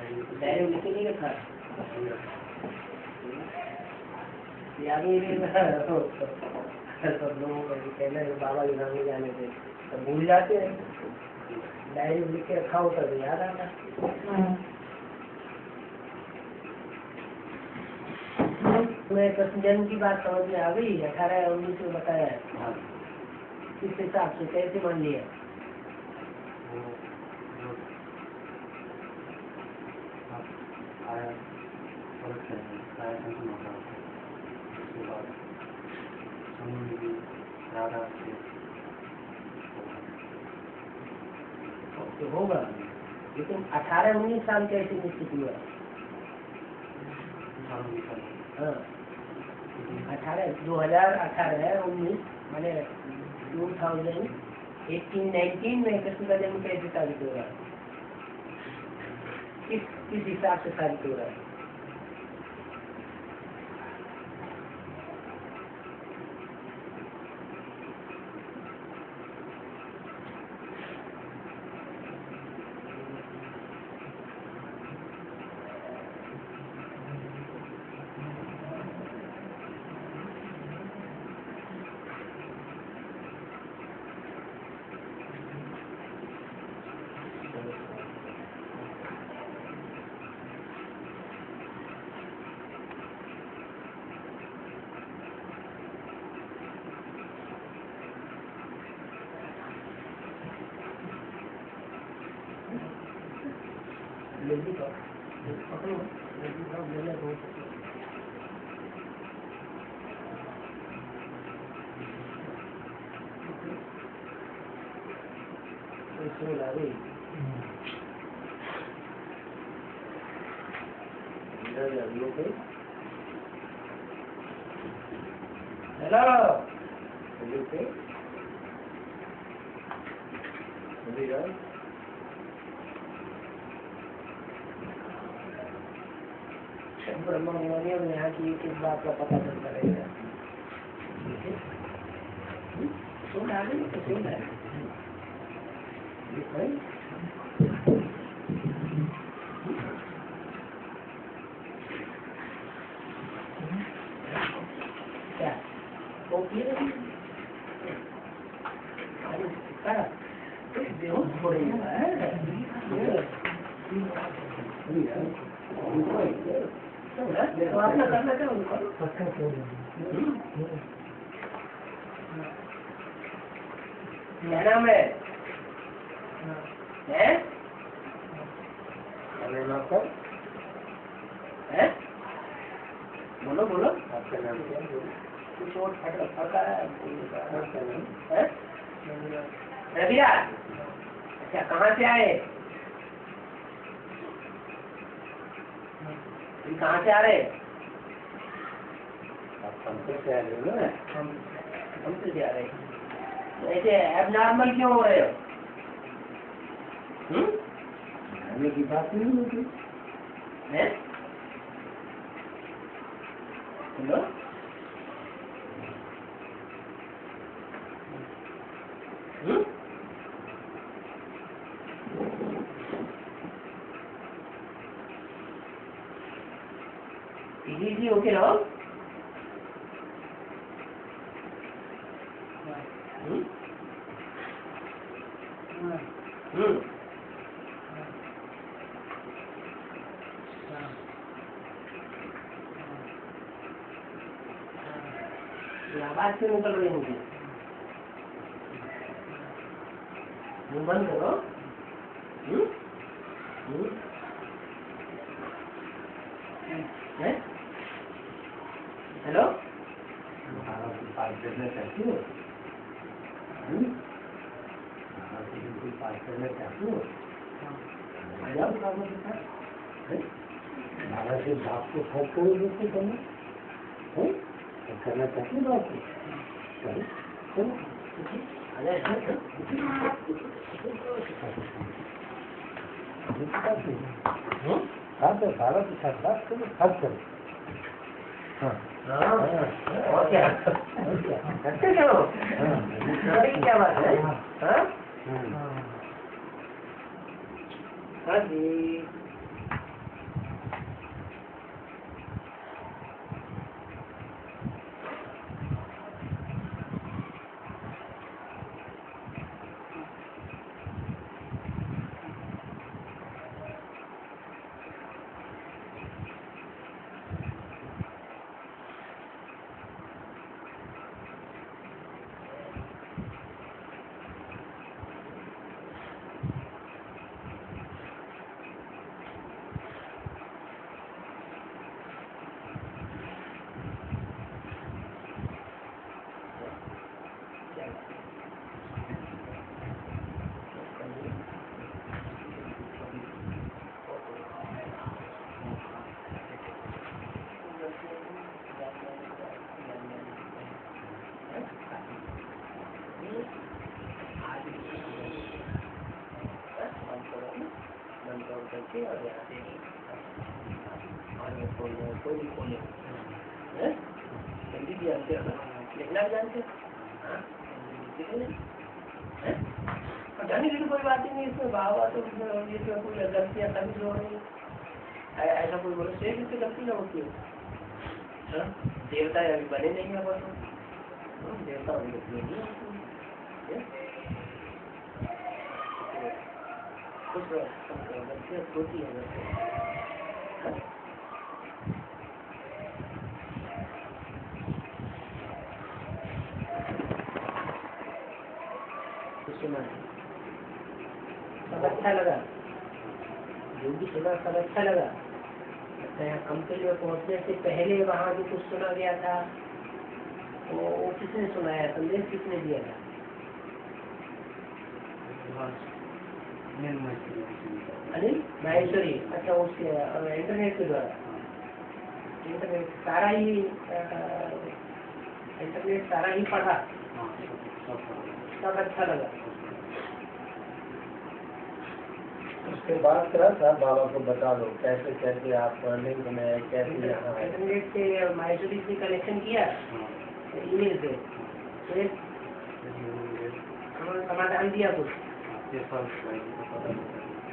Diary लिखे नहीं रखा याद ही नहीं सब लोगों को कहना है बाबा के नाम जाने थे तो भूल जाते हैं। डायरी लिख के रखा होता तो याद आता। मैं कृष्ण जन्म की बात समझ में आ गई। 18-19 में बताया है किस हिसाब से कैसे मान लिया। तो होगा लेकिन 18-19 साल कैसे निश्चित हुआ। हाँ 2018-19 मैंने 2018-19 में कृष्ण का जन्म कैसे साबित हो रहा है। किस हिसाब से साबित हो रहा है। ब्रह्मा मुनियों में यहाँ की एक बात का पता चलता रहेगा। सुन आ गई तो सुन है क्या वो तो आपने करना क्या उनको क्या नाम है बोलो बोलो आपका नाम क्या है। कुछ और फटा है रविया। अच्छा कहाँ से आए। कहाँ से आ रहे। आप हमसे से आ रहे हो ना। हमसे से आ रहे तो ऐसे एबनॉर्मल क्यों हो रहे हो। आने की बात नहीं होती है। हेलो इजी ओके रहो। आवाज से निकल रही होगी। मुंह बंद करो। हेलो बात करना चाहती हो। बात करना चाहती हो। बाबा से बाप को फर्क करोगे तो करना चाहती हो बात हाँ तो बाबा के साथ बात करो फर्क करो। और क्या करते चलो क्या बात है। हाँ जी के और यहाँ से आगे खोलने कोई भी खोले हैं हिंदी भी जानते हो लिखना भी जानते हो हाँ और जाने की तो कोई बात ही नहीं इसमें भाव तो इसमें कोई गलतियाँ कभी जो नहीं ऐसा कोई बोले शेष इससे गलती ना होती है देवता अभी बने नहीं है बस देवता वाली गलती नहीं होती कुछ गलतियाँ होती है सुना सब अच्छा लगा जो भी सुना सब अच्छा लगा। अच्छा यहाँ कंपनी में पहुँचने से पहले वहाँ जो कुछ सुना गया था वो किसने सुनाया संदेश किसने दिया था? अनिल माहेश्वरी। अच्छा उसके इंटरनेट के द्वारा इंटरनेट सारा ही पढ़ा सब अच्छा लगा। उसके बाद क्या साहब बाबा को बता दो कैसे कैसे आप लिंक में कैसे यहाँ इंटरनेट से माहेश्वरी से कनेक्शन किया ईमेल से फिर उन्होंने समाधान दिया कुछ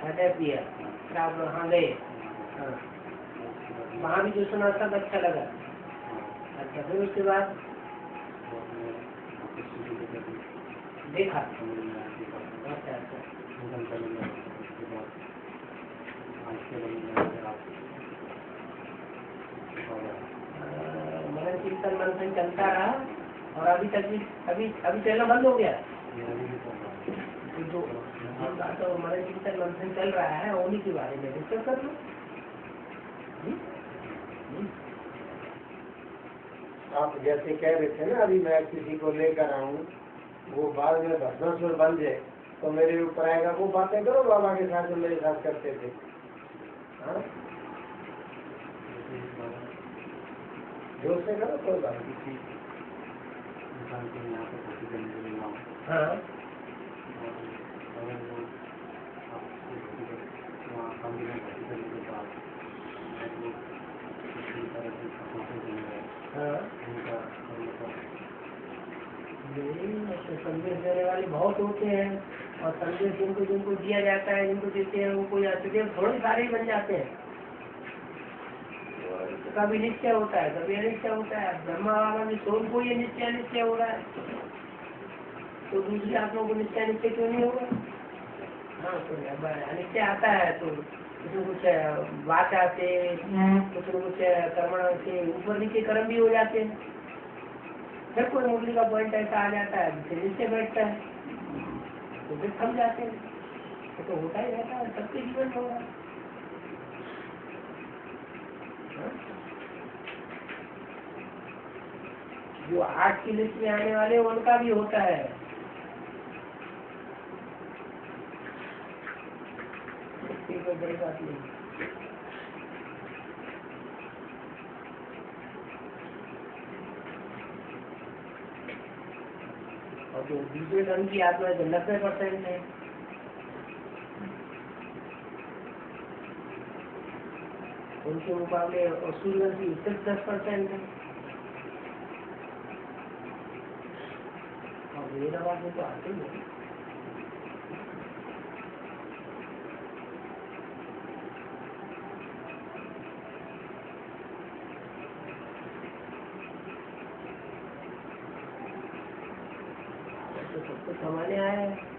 अटैच दिया फिर आप वहाँ गए हाँ वहाँ भी जो सुना सब अच्छा लगा। अच्छा फिर उसके बाद देखा अच्छा अच्छा मनन कीर्तन मंथन चलता रहा और अभी तक भी अभी चलना बंद हो गया जो तो मनन कीर्तन मंथन चल रहा है उन्हीं के बारे में डिस्कस कर लो। आप जैसे कह रहे थे ना अभी मैं किसी को लेकर आऊँ वो बाद में भस्मासुर बन जाए तो मेरे ऊपर आएगा वो बातें करो बाबा के साथ जो मेरे साथ करते थे हाँ जोर से करो कोई बात नहीं हाँ संदेश देने वाले बहुत होते हैं और संदेश जिनको दिया जाता है जिनको देते हैं वो कोई थोड़े सारे ही बन जाते हैं। कभी निश्चय होता है कभी अनिश्चय होता है। ब्रह्मा बाबा में सोल को ये निश्चय हो रहा है तो दूसरी आत्माओं को निश्चय क्यों नहीं होगा? हाँ तो अनिश्चय आता है तो कुछ न कुछ वाचा से कुछ न कुछ कर्मण से ऊपर नीचे कर्म भी हो जाते हैं। जब कोई मुरली का पॉइंट ऐसा आ जाता है जिससे नीचे बैठता है तो फिर थम जाते हैं तो होता ही रहता है सबके जीवन में होगा। जो 8 की लिस्ट में आने वाले उनका भी होता है। कोई बड़ी बात नहीं। और जो दूसरे धर्म की आत्मा है 90% है उनके मुकाबले सूर्यवंशी सिर्फ 10% है और मेरा बात में तो आते ही नहीं। तो सब कुछ हमारे आया है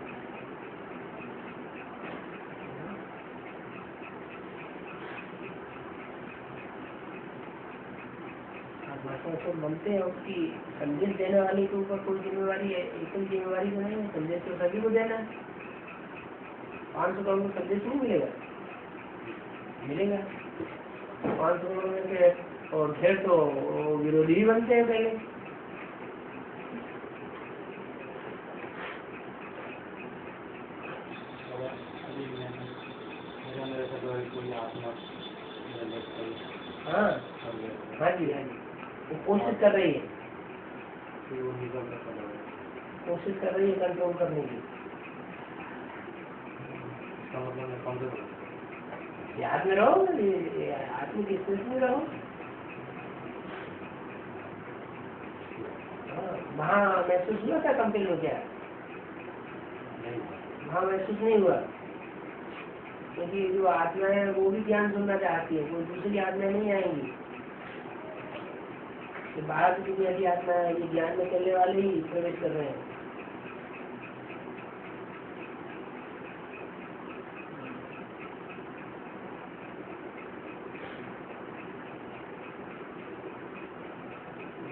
तो बनते हैं उसकी संदेश देने वाले के ऊपर कोई जिम्मेवारी है एक जिम्मेवारी तो नहीं है। संदेश तो सभी को देना है। 500 करोड़ को संदेश नहीं मिलेगा 500 करोड़ में से और फिर तो विरोधी ही बनते हैं पहले। हाँ हाँ जी वो कोशिश कर रही है कंट्रोल करने की। याद में रहो, आत्मिक स्थिति में रहो। वहाँ महसूस हुआ क्या कंपेल हो गया? वहाँ महसूस नहीं हुआ, क्योंकि जो आत्मा है वो भी ज्ञान सुनना चाहती है, कोई दूसरी आत्मा नहीं आएंगी। तो बाहर की दुनिया की आत्मा है, ये ज्ञान में चलने वाले ही प्रवेश कर रहे हैं।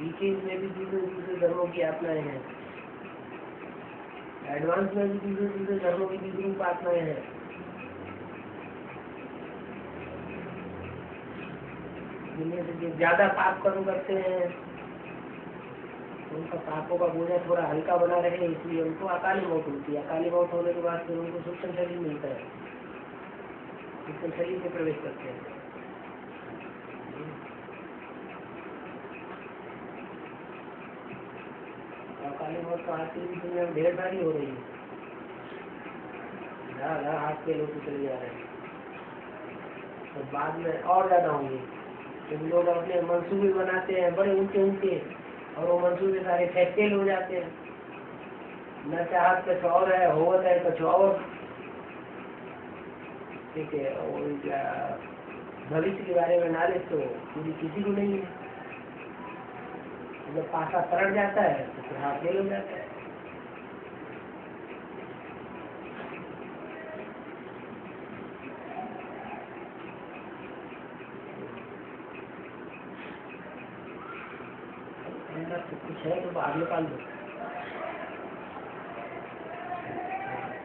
बीकेज में भी दूसरे दूसरे धर्मों की आत्माएं हैं, एडवांस में भी दूसरे दूसरे धर्मों की विद्रूप आत्माएं हैं। दुनिया से जो ज्यादा पाप कर्म करते हैं उनका पापों का बोझा थोड़ा हल्का बना रहे, इसलिए उनको अकाली मौत होती है। अकाली मौत होने के बाद फिर उनको सूक्ष्म शरीर मिलता है, सूक्ष्म शरीर में प्रवेश करते हैं। अकाली मौत तो आज की दुनिया में ढेर सारी हो रही है, हाथ के लोग चले जा रहे हैं, तो बाद में और ज्यादा होंगे, क्योंकि लोग अपने मंसूबे बनाते हैं बड़े ऊंचे ऊंचे, और वो मंसूबे सारे फेल हो जाते हैं। न चाहत कुछ और है, होवत है कुछ और, ठीक है। और क्या भविष्य के बारे में नॉलेज तो पूरी किसी को नहीं है। जब पासा पलट जाता है तो फिर हाथ फेल हो जाता है। अंदर से कुछ है तो बाहर निकाल दो,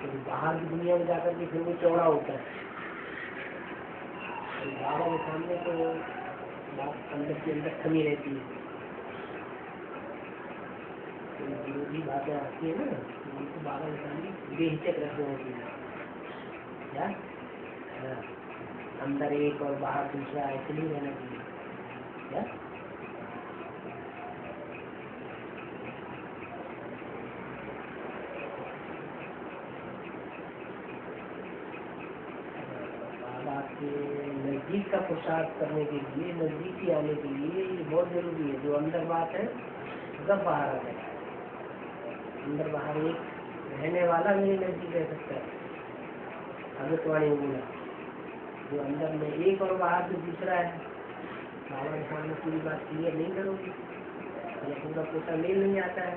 तो बाहर की दुनिया में जाकर के फिर वो चौड़ा होता है। बाबा के सामने तो बात अंदर के अंदर कमी रहती है, विरोधी बातें आती है ना, उनको बाबा के सामने बेहिचक रखनी होती है। क्या अंदर एक और बाहर दूसरा ऐसे नहीं रहना चाहिए। क्या बाबा के नजदीक का पुरुषार्थ करने के लिए, नजदीक ही आने के लिए ये बहुत जरूरी है। जो अंदर बात है सब बाहर आ जाए। अंदर बाहर एक रहने वाला मेरे नजदीक रह सकता है। अमृतवाणी में बोला, जो अंदर में एक और बाहर से दूसरा है, बाबा के सामने पूरी बात क्लियर नहीं करोगे या पूरा पोता मेल नहीं आता है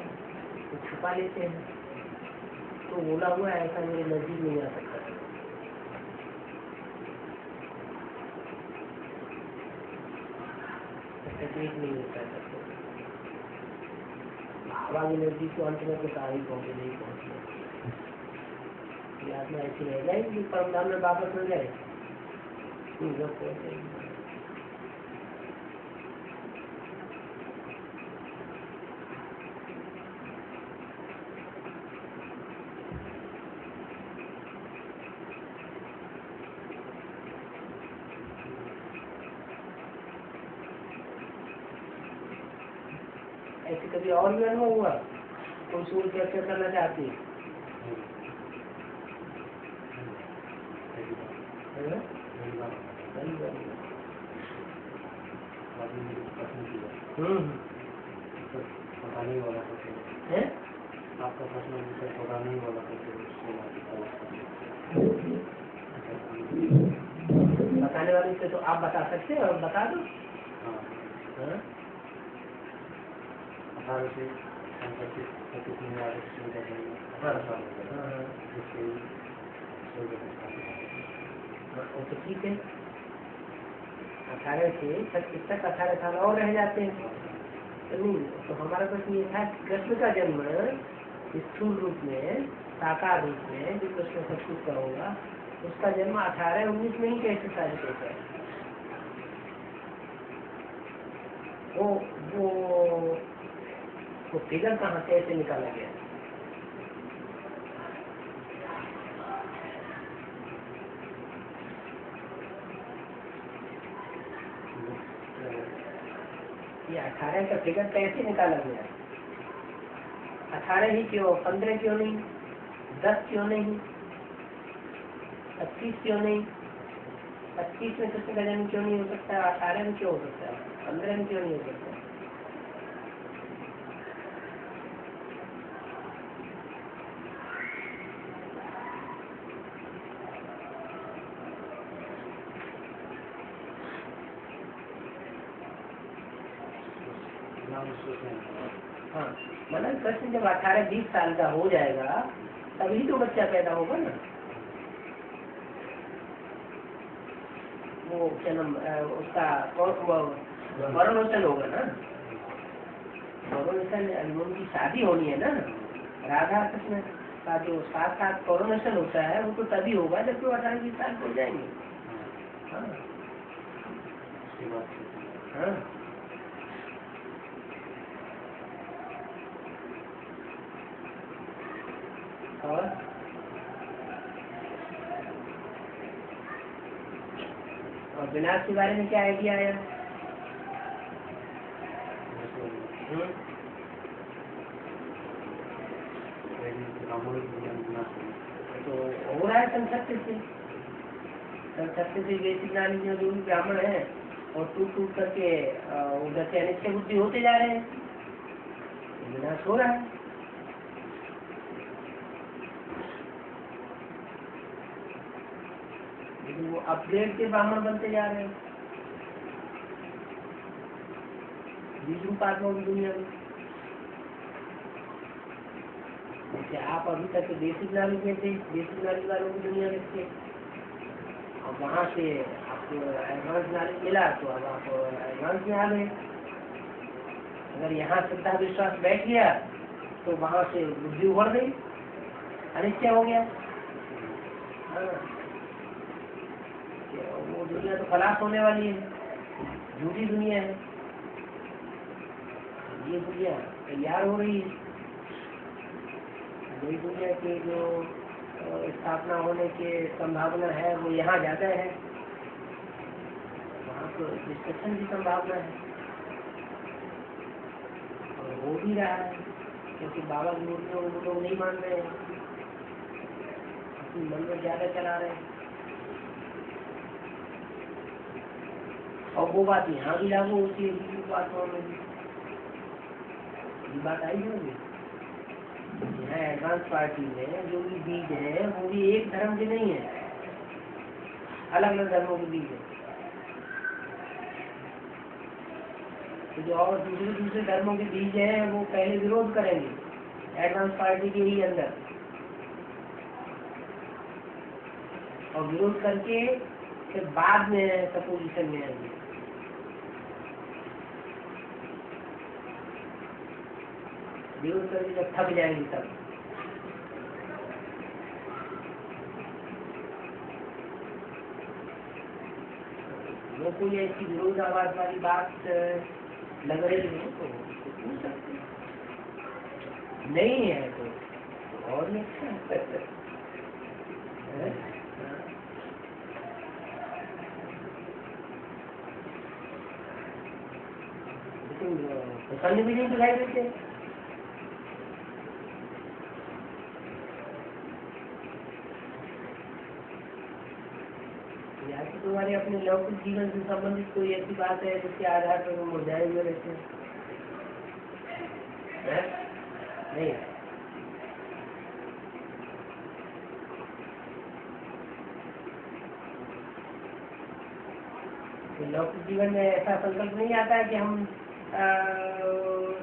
तो छुपा लेते हैं। तो बोला हुआ है ऐसा मेरे नजदीक नहीं आ सकता। तकलीफ नहीं होता है सबको। बाबा के नजदीक तो अंत में तो सारी पहुंचे नहीं पहुंचे, आत्मा ऐसी रह जाएगी परमधाम में वापस हो जाए। ऐसे कभी और भी अनुभव हुआ? कोई सूर्य चर्चा करना चाहती है? आपका प्रश्न थोड़ा नहीं बोला बताने वाले से तो आप बता सकते हैं, और बता दो। तो ठीक है, 18 से 25 तक 18 साल और रह जाते हैं। तो नहीं, तो हमारा प्रश्न ये था कृष्ण का जन्म स्थूल रूप में, साकार रूप में जो कृष्ण सब कुछ का होगा, उसका जन्म 18-19 में ही कैसे साबित होता है? वो फिगर कहाँ कैसे निकाला गया? ये 18 का फिगर कैसे निकाला गया? 18 ही क्यों, 15 क्यों नहीं, 10 क्यों नहीं, 25 क्यों नहीं, 21 में कृष्ण का जन्म क्यों नहीं हो सकता, 18 में क्यों हो सकता है, 15 में क्यों नहीं हो सकता? हाँ, मतलब कृष्ण जब 18-20 साल का हो जाएगा तभी तो बच्चा पैदा होगा ना। वो जन्म उसका कॉरोनेशन होगा ना, कॉरोनेशन उनकी शादी होनी है ना, राधा कृष्ण का जो साथ साथ कॉरोनेशन होता है वो तो तभी होगा जब वो 18-20 साल हो जाएंगे। हाँ हाँ और विनाश के बारे में क्या आइडिया आया? तो हो रहा है संसत्य से बेसिक नॉलेज में जो भी ब्राह्मण है और टूट टूट करके उधर से अनिश्चय बुद्धि होते जा रहे हैं, विनाश हो रहा है। लेकिन वो अपग्रेड के ब्राह्मण बनते जा रहे हैं बीज रूपात्मा की दुनिया में। जैसे आप अभी तक बेसिक नॉलेज में थे, बेसिक नॉलेज वालों की दुनिया में थे, और वहाँ से आपको एडवांस नॉलेज मिला तो अब आप एडवांस में आ गए। अगर यहाँ श्रद्धा विश्वास बैठ गया तो वहाँ से बुद्धि उभर गई, अनिश्चय हो गया। हाँ, वो दुनिया तो खलास होने वाली है, झूठी दुनिया है। ये दुनिया तैयार हो रही है, नई दुनिया की जो स्थापना होने की संभावना है वो यहाँ ज्यादा है, वहाँ तो डिस्ट्रक्शन की संभावना है और हो भी रहा है, क्योंकि बाबा की मूर्तियों को लोग नहीं मान रहे हैं, अपनी मन में ज्यादा चला रहे हैं। और वो बात यहाँ भी लागू होती है, दूसरी बातों में भी ये बात आई होगी। यहाँ एडवांस पार्टी में जो भी बीज है वो भी एक धर्म के नहीं है, अलग अलग धर्मों के बीज है। तो जो और दूसरे धर्मों के बीज है वो पहले विरोध करेंगे एडवांस पार्टी के ही अंदर, और विरोध करके फिर बाद में सपोजिशन में आएंगे। विरोध करके जब थक जाएंगे तब वो कोई ऐसी विरोधाभास वाली बात लग रही है तो पूछ सकते हैं, नहीं है तो और नहीं पसंद भी नहीं दिखाई देते। तुम्हारे अपने लौकिक जीवन से संबंधित कोई ऐसी बात है जिसके आधार पर वो मुरझाए हुए रहते हैं? नहीं, तो लौकिक जीवन में ऐसा संकल्प नहीं आता है कि हम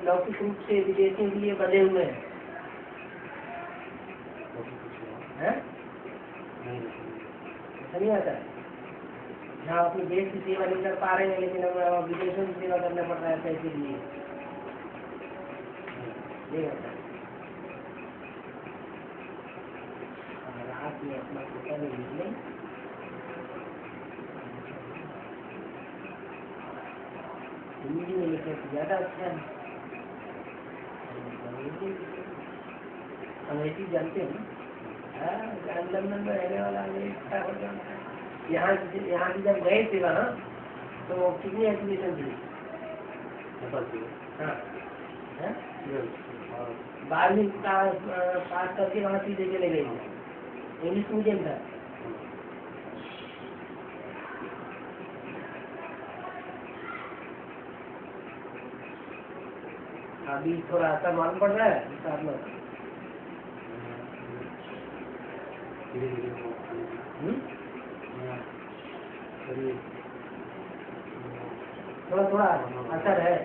लौकिक रूप से विदेशियों के लिए बंधे हुए हैं, ऐसा नहीं आता है। यहाँ अपने देश की सेवा नहीं कर पा रहे हैं लेकिन हमें विदेशों की सेवा करना पड़ रहा है पैसे के लिए, नहीं होता है। रात में अपना कुत्ता में निकले, हिंदी में लिखे तो ज्यादा अच्छा है। अंग्रेजी जानते हैं, लंदन में रहने वाला यहाँ की जब गए थे वहाँ तो कितनी एजुकेशन थी? हाँ, 12वीं पास करके वहाँ सीधे चले गए, इंग्लिश मीडियम था। अभी थोड़ा असर मालूम पड़ रहा है साथ में। थोड़ा थोड़ा असर है।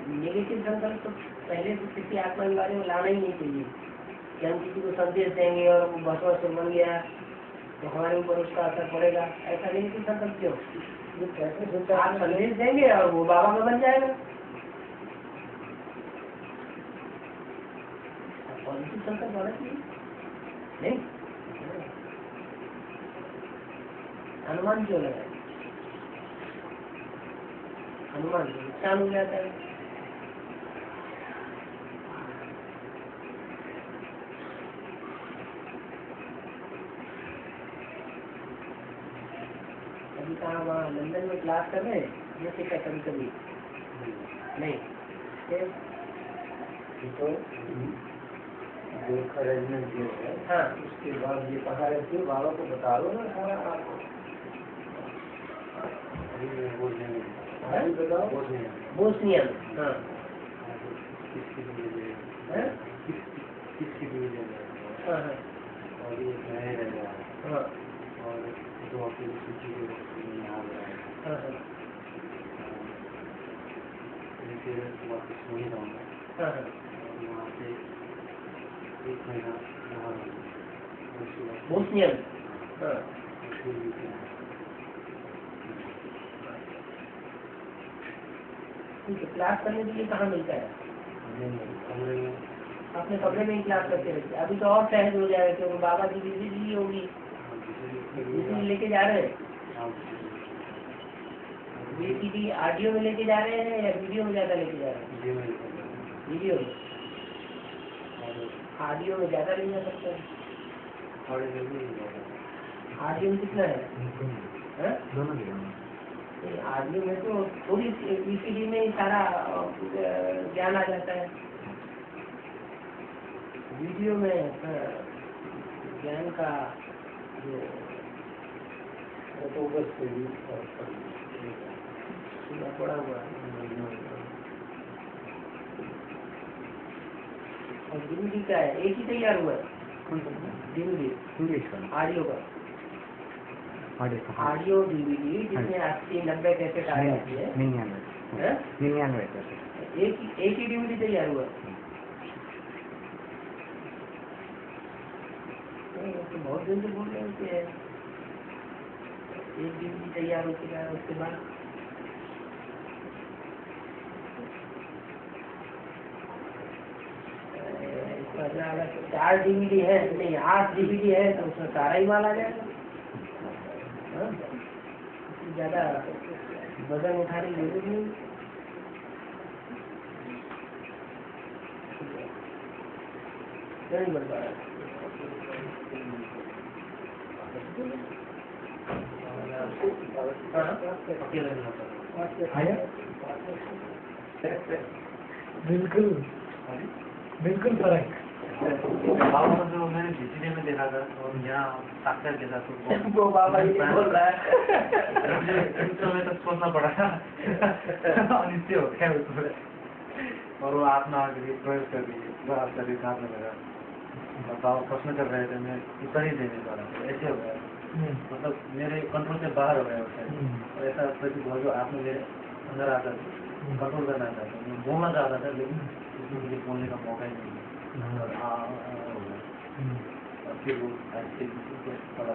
नेगेटिव संकल्प तो पहले तो किसी आत्मा के बारे में लाना ही नहीं चाहिए कि हम किसी को संदेश देंगे और वो भस्मासुर बन गया तो हमारे ऊपर उसका असर पड़ेगा। ऐसा नेगेटिव संकल्प क्यों? कैसे सोचा? आप संदेश देंगे और वो बाबा में बन जाएगा। पॉजिटिव संकल्प होना चाहिए नहीं। अनुमान क्यों लगाए? अनुमान नुकसान हो जाता है। अभी कहाँ वहाँ लंदन में क्लास कर रहे हैं जैसे क्या कभी कभी नहीं फिर तो जो अरेंजमेंट किया है, हाँ उसके बाद ये कहा रहती है बाबा को बता दो ना सारा आपको। बताओ बोस्नियन। हाँ किसकी भी हाँ हाँ और ये नए रह रहा है हाँ और जो आपकी सूची के यहाँ आ रहा है हाँ हाँ वापस वही रहूँगा हाँ और वहाँ से 1 महीना वहाँ बोस्नियन। हाँ ठीक है। क्लास करने के लिए कहाँ मिलता है? अपने कमरे में ही क्लास करते रहते। अभी तो और सहज हो जाएगा क्योंकि बाबा की बिजली ली होगी, बिजली लेके जा रहे हैं। VCD ऑडियो में लेके जा रहे हैं या वीडियो में ज्यादा लेके जा रहे हैं? वीडियो में। ऑडियो में ज्यादा ले जा सकते हैं। ऑडियो में कितना है? ऑडियो में तो थोड़ी VCD में ही सारा ज्ञान आ जाता है। वीडियो में ज्ञान का जो पड़ा हुआ और DVD का है एक ही तैयार हुआ है। DVD ऑडियो का ऑडियो DVD जिसमें 80-90 कैसेट आ जाती है। 99 एक ही DVD तैयार हुआ। तो बहुत दिन से बोल रहे हैं कि एक DVD तैयार हो चुका है। उसके बाद 4 DVD है नहीं 8 DVD है तो उसमें सारा ही माल आ जाएगा। ज्यादा वजन उठाने की जरूरत नहीं। नहीं बन पा रहा। बिल्कुल बिल्कुल फर्क। बाबा को जो मैंने VCD में देखा था और यहाँ साक्षात देखा तो वो बाबा ही बोल रहा है। में तक सोचना पड़ा अनिश्चय हो गया उसमें और वो आत्मा आगे प्रवेश कर दीजिए आप शरीर साथ में लगा और बाबा प्रश्न कर रहे थे मैं उत्तर ही देने वाला था। ऐसे हो गया मतलब मेरे कंट्रोल से बाहर हो गया उससे और ऐसा प्रतीत हुआ जो आत्मा मेरे अंदर आता था कंट्रोल करना चाहता था। मैं बोलना चाहता था लेकिन उसमें मुझे बोलने का मौका ही नहीं मिला और फिर वो ऐसे पड़ा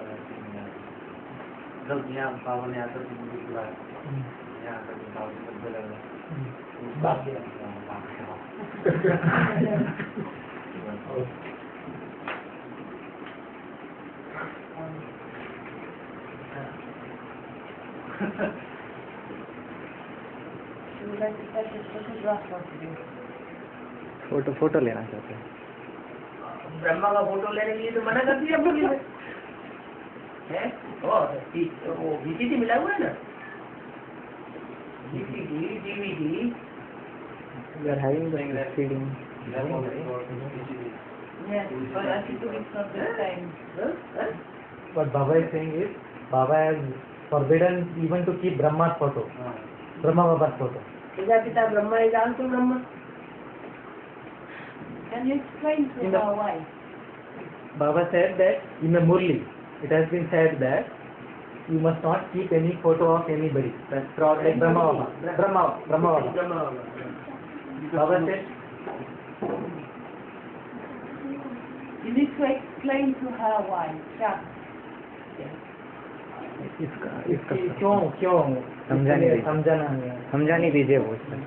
जब यहाँ बाबा ने आकर के मुझे बुलाया यहाँ आकर के बाबा से बोला फोटो लेना चाहते हैं। ब्रह्मा का फोटो लेने के लिए तो मना कर दिया मुझे है। वो VCD मिला हुआ है ना VCD DVD We are having the feeding. yes but I think it's not the time. What Baba is saying is, Baba has forbidden even to keep Brahma's photo, Brahma Baba's photo. Prajapita Brahma is also Brahma. Can you explain to In the- her why? Baba said that in the Murli, it has been said that you must not keep any photo of anybody. That's throughout like Brahma Baba. Brahma Baba. Brahma. Baba said, You need to explain to her why. Yeah. इसका क्यों समझाने दीजिए वो उसमें।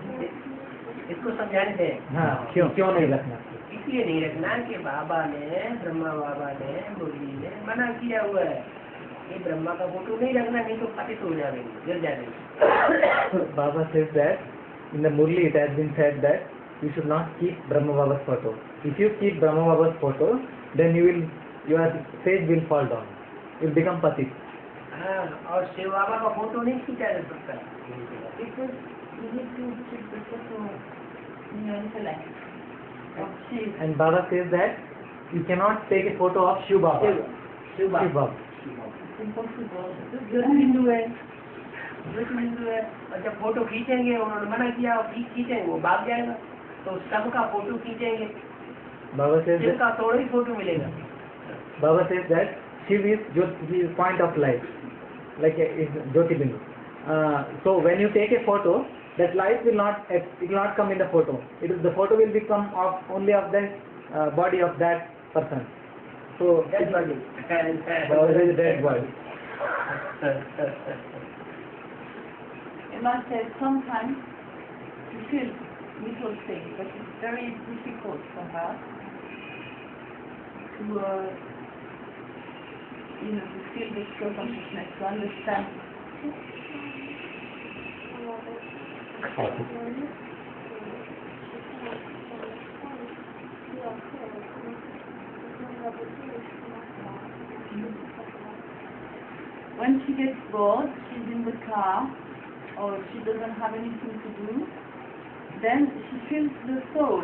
इसको समझाने दे। हाँ, क्यों नहीं रखना? इसलिए नहीं रखना कि बाबा ने, ब्रह्मा बाबा ने, मुरली ने मना किया हुआ है कि ब्रह्मा का फोटो नहीं रखना, नहीं तो पतित हो जाएंगे, गिर जाएंगे। Baba says that in the Murli it has been said that you should not keep Brahma Baba's photo. If you keep Brahma Baba's photo, then your face will fall down. You will become patit. हाँ, और शिव बाबा का photo नहीं खींचा जा सकता। Because you need to keep the photo in your intellect. Of Shiv. And Baba says that you cannot take a photo of Shiv Baba. Shiv Baba Shiv Baba. It's impossible. ज्योतिबिंदु है, ज्योतिबिंदु है, और जब फोटो खींचेंगे, उन्होंने मना किया, और खींचेंगे वो भाग जाएगा, तो सबका फोटो खींचेंगे, Baba says शिव that, का थोड़ा ही फोटो मिलेगा। Baba says that Shiv is point of light, like is Jyoti Bindu. So when you take a photo, that light will not come in the photo. The photo will become only of the body of that person. So Dead body. Baba says dead body. Emma says sometimes she feels little things, but it's very difficult for her to feel the pure consciousness, to understand. When she gets bored, she's in the car, or she doesn't have anything to do, then she feels the soul.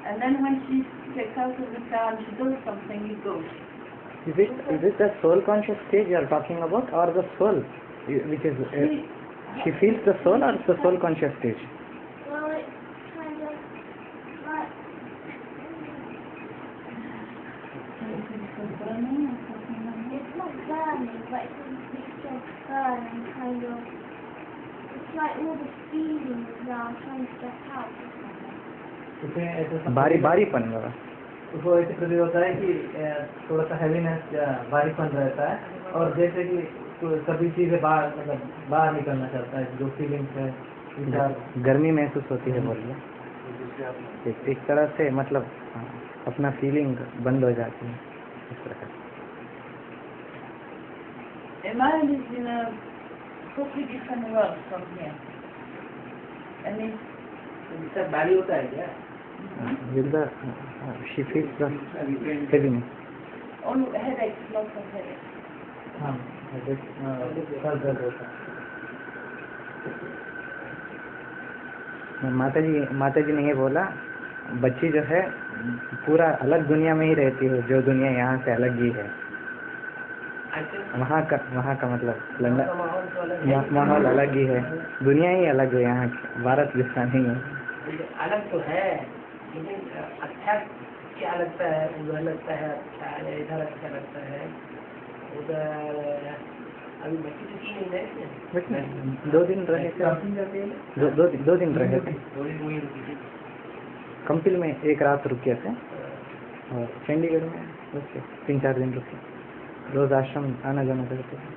And then when she gets out of the car and she does something, it goes. Is it the soul conscious stage you are talking about, or the soul, which is she feels the soul, or the soul conscious stage? Well, it's kind of like it's not burning, but it's a mixture of burn and kind of it's like all the feelings now trying to get out. उसमें ऐसा बारीपन होगा। उसको ऐसे प्रतीत होता है कि थोड़ा सा हैवीनेस भारीपन रहता है, और जैसे कि सभी चीजें बाहर निकलना चाहता है, जो फीलिंग्स है, विचार, गर्मी महसूस होती है बोलिए। एक तरह से मतलब अपना फीलिंग बंद हो जाती है इस प्रकार। Emma is in a totally different world from here. And it's सब भारी होता है क्या? She feels the heaviness. all headaches, lots of headaches. हाँ सर दर्द होता है। माता जी ने ये बोला, बच्ची जो है पूरा अलग दुनिया में ही रहती है, जो दुनिया यहाँ से अलग ही है। वहाँ का मतलब लंदन माहौल अलग ही है, दुनिया ही अलग है, यहाँ भारत जैसा नहीं है। अलग तो है, लेकिन अच्छा क्या लगता है, उधर लगता है अच्छा है, इधर अच्छा लगता है, उधर अभी बच्ची तो की नहीं है। 2 दिन रहे थे, दो दिन रहे थे कंपिल में, एक रात रुके थे, और चंडीगढ़ में रुके 3-4 दिन रुके, रोज आश्रम आना जाना करते थे।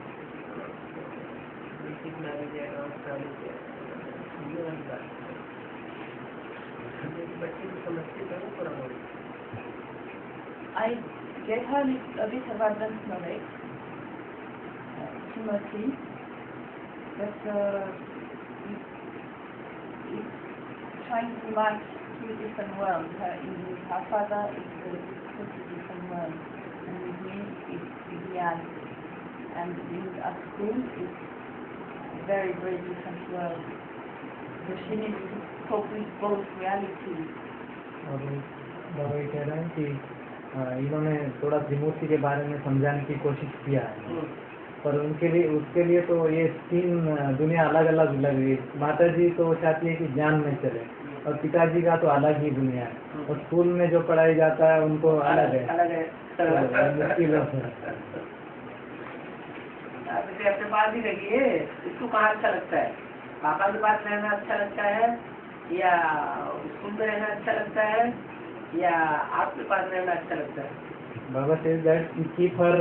I get her a bit of advanced knowledge, Timothy, but it's trying to match 2 different worlds. Her father is a totally different world, and with me it's Vivian, and at school it's very, very different world. So she needs to cope with both realities. और बाबा ये कह रहे हैं कि इन्होंने थोड़ा त्रिमूर्ति के बारे में समझाने की कोशिश किया है, पर उसके लिए तो ये 3 दुनिया अलग अलग लगी। माता जी तो चाहती है कि ज्ञान में चले, और पिताजी का तो अलग ही दुनिया है, और स्कूल में जो पढ़ाई जाता है उनको अलग है। मुश्किल है। अपने पास ही रहिए। इसको कहाँ अच्छा लगता है? पापा के पास रहना अच्छा लगता है, या स्कूल में रहना अच्छा लगता है, या आपके पास रहना अच्छा लगता है? Baba says that you keep her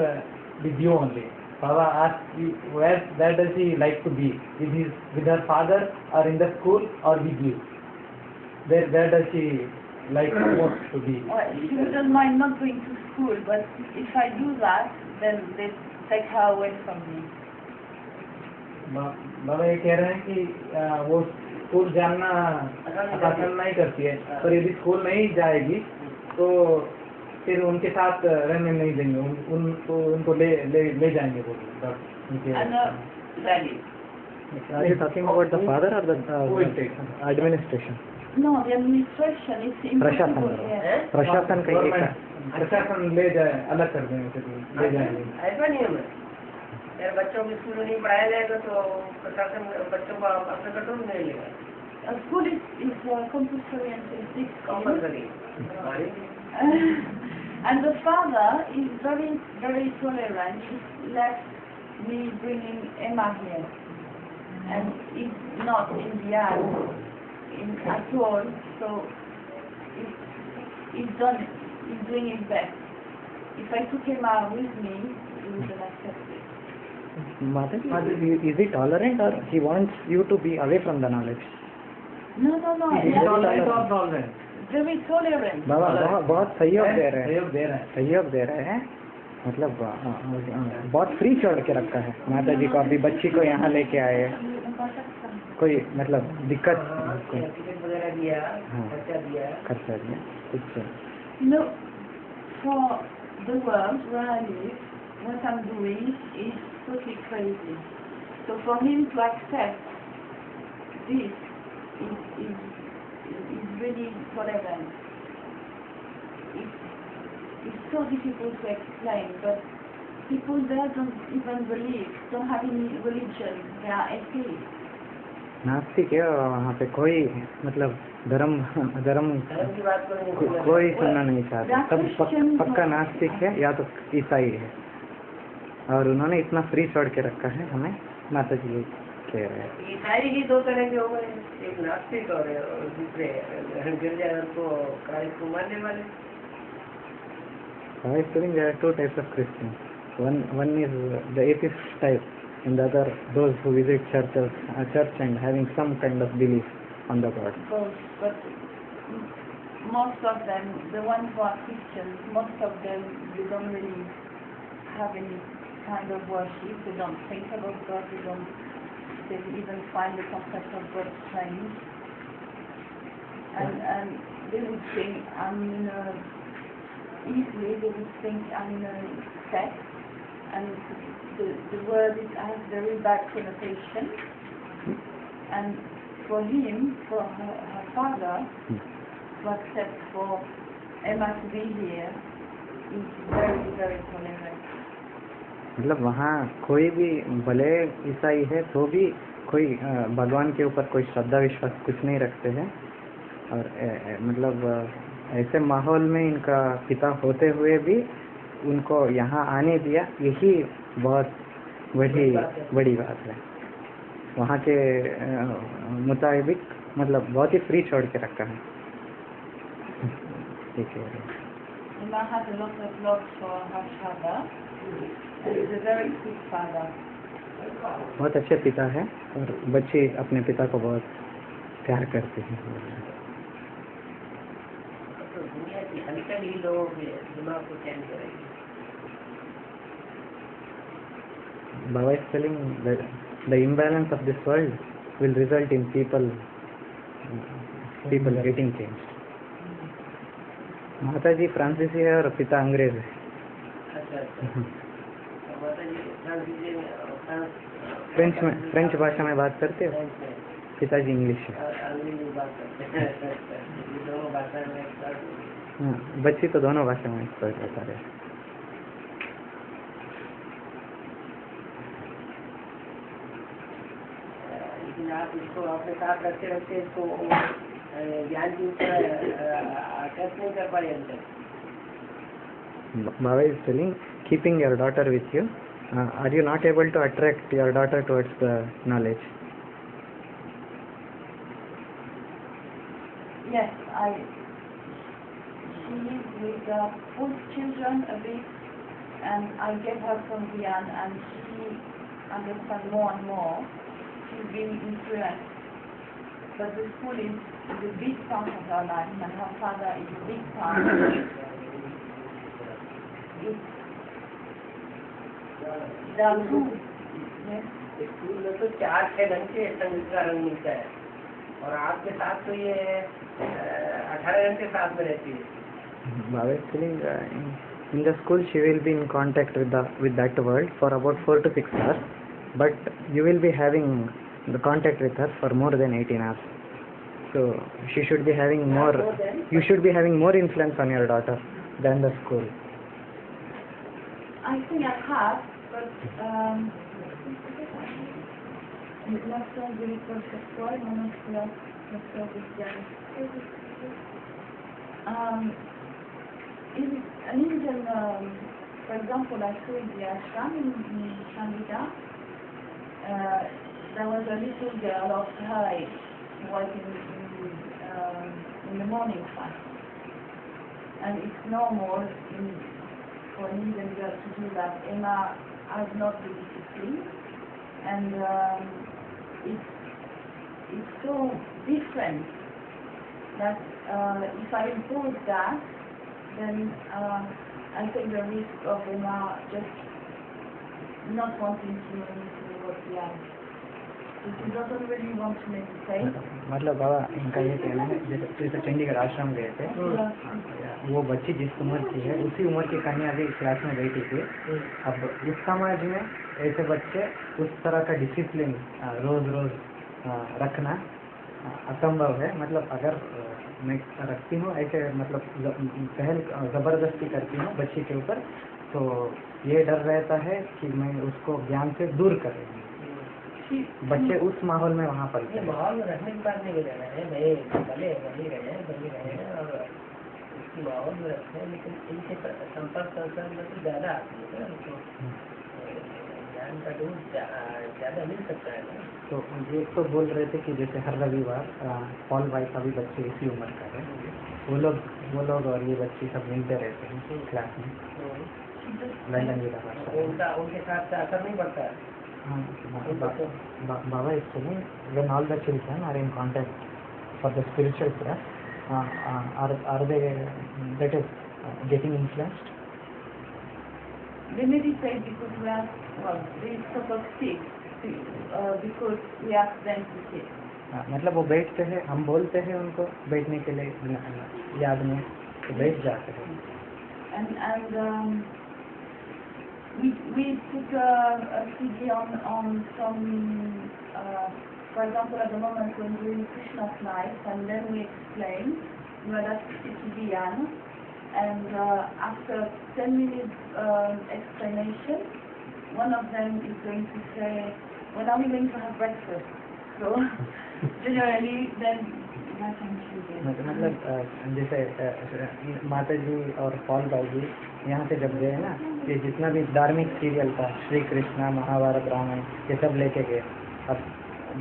with you only. Baba asks you where that does she like to be, with her father, or in the school, or with you? Where does she like most to be? She wouldn't mind not going to school, but if I do that, then they take her away from me. बाबा ये कह रहे हैं कि वो school जाना पसंद नहीं करती है, पर यदि स्कूल नहीं जाएगी तो फिर उनके साथ रहने नहीं देंगे, उनको ले जाएंगे वो उनके। Are you talking about the father or the administration? No, the administration is impossible here. प्रशासन का प्रशासन ले जाए, अलग कर देंगे, फिर ले जाएंगे। ऐसा नहीं है। यार बच्चों को स्कूल में नहीं पढ़ाया जाएगा तो प्रशासन बच्चों को अपने कंट्रोल में नहीं लेगा। School is compulsory until 6. Compulsory. And the father is very, very tolerant. He left me bringing Emma here, and he's not Indian at all. So he's doing his best. If I took Emma with me, he wouldn't accept it. Mother, is he tolerant, or he wants you to be away from the knowledge? No. He is tolerant. Very tolerant. बाबा बहुत सहयोग दे रहे हैं, मतलब बहुत free छोड़ के रखा है माता जी को। अभी बच्ची को यहाँ लेके आए, कोई मतलब दिक्कत वगैरह दिया, खर्चा दिया कुछ। No, for the world where I live, what I'm doing is totally crazy. So for him to accept this is really tolerant. It's so difficult to explain, but people there don't even believe, don't have any religion, they are atheists. नास्तिक है, और वहाँ पे कोई मतलब धर्म की बात करेंगे कोई सुनना नहीं चाहता, सब पक्का नास्तिक है या तो ईसाई है, और उन्होंने इतना फ्री छोड़ के रखा है हमें। माता जी कह रहे हैं ईसाई ही 2 तरह के हो गए, एक नास्तिक और दूसरे गिरजाघर को मानने वाले। I was telling there are 2 types of Christians. One is the atheist type, and the other those who visit church and having some kind of belief on the God. But most of them, the ones who are Christians, most of them, they don't really have any kind of worship. They don't think about God. They even find the concept of God strange. And they would think easily they would think I'm in a sect, and the word has very bad connotation. And for him, for her father, to accept for Emma to be here is very, very tolerant. मतलब वहाँ कोई भी भले ईसाई है तो भी कोई भगवान के ऊपर कोई श्रद्धा विश्वास कुछ नहीं रखते हैं, और मतलब ऐसे माहौल में इनका पिता होते हुए भी उनको यहाँ आने दिया, यही बहुत बड़ी बात है। वहाँ के मुताबिक मतलब बहुत ही फ्री छोड़ के रखा है। ठीक है। Emma has a lot of love for her father. He's a very sweet father. बहुत अच्छे पिता है, और बच्चे अपने पिता को बहुत प्यार करते हैं। दुनिया की हलचल ही लोगों के दिमाग को चैन करेगी। Baba is telling that the imbalance of this world will result in people getting changed. माता जी फ्रांसीसी है और पिता अंग्रेज है। फ्रेंच भाषा में बात करते हो, पिताजी इंग्लिश है। हाँ, बच्ची तो दोनों भाषा में एक्सपर्ट बता रहे हैं। आप इसको अपने साथ रखते रखते इसको ज्ञान की ऊपर अटैच नहीं कर पाए अंदर। Baba is telling, keeping your daughter with you, are you not able to attract your daughter towards the knowledge? Yes, she lives with four children a bit, and I get her from Gyan, and she understands more and more. She's being influenced. But the school is a big part of her life, and her father is a big part. There are two. Yes. School में तो 4-6 घंटे संगीत का रंग मिलता है और आपके साथ तो ये 18 घंटे साथ में रहती है। Baba is telling, in the school she will be in contact with that world for about 4 to 6 hours, but you will be having the contact with her for more than 18 hours. So she should be having more. You should be having more influence on your daughter than the school. I think I have, but relação director sexual, monocular sexual vigilant. In an Indian, for example, I saw in the ashram in Chandida, there was a little girl of her age who was in the morning fast. And it's normal for an Indian girl to do that. Emma has not the discipline, and it's so different that if I impose that, then I take the risk of Emma just not wanting to know anything about life. So she doesn't really want to meditate. मतलब बाबा इनका ये कहना है, जैसे चंडीगढ़ आश्रम गए थे, वो बच्ची जिस उम्र की है उसी उम्र की कन्या अभी क्लास में बैठी थी। अब इस समाज में ऐसे बच्चे उस तरह का डिसिप्लिन रोज रोज रखना असंभव है। मतलब अगर मैं रखती हूँ ऐसे, मतलब पहल ज़बरदस्ती करती हूँ बच्ची के ऊपर, तो ये डर रहता है कि मैं उसको ज्ञान से दूर कर रही हूँ। बच्चे उस माहौल में वहाँ पर माहौल में रहने की बात नहीं कर रहे हैं भाई, भले वही रहे और उसकी माहौल में रखते हैं, लेकिन इनके संपर्क में तो ज़्यादा आती है ना, तो ज्ञान का डोज ज़्यादा मिल सकता है ना। तो ये तो बोल रहे थे कि जैसे हर रविवार पॉल भाई का भी बच्चे इसी उम्र का है, वो लोग और ये बच्चे सब मिलते रहते हैं क्लास में लंदन की तरफ। उनके साथ असर नहीं पड़ता है। Baba is saying, when all the children are in contact for the spiritual class, are they that is getting influenced? They meditate because they sort of sit because we ask them to sit. मतलब वो बैठते हैं, हम बोलते हैं उनको बैठने के लिए याद में, तो बैठ जाते हैं। And we put a CD on some, for example, at the moment when we're doing Krishna's life, and then we explain, that's Tibiyan, and after 10 minutes explanation, one of them is going to say, when are we going to have breakfast? So, generally, then, मतलब जैसे माता जी और Paul भाई जी यहाँ से जब गए ना, ये जितना भी धार्मिक सीरियल था, श्री कृष्णा, महाभारत, रामायण, ये सब लेके गए। अब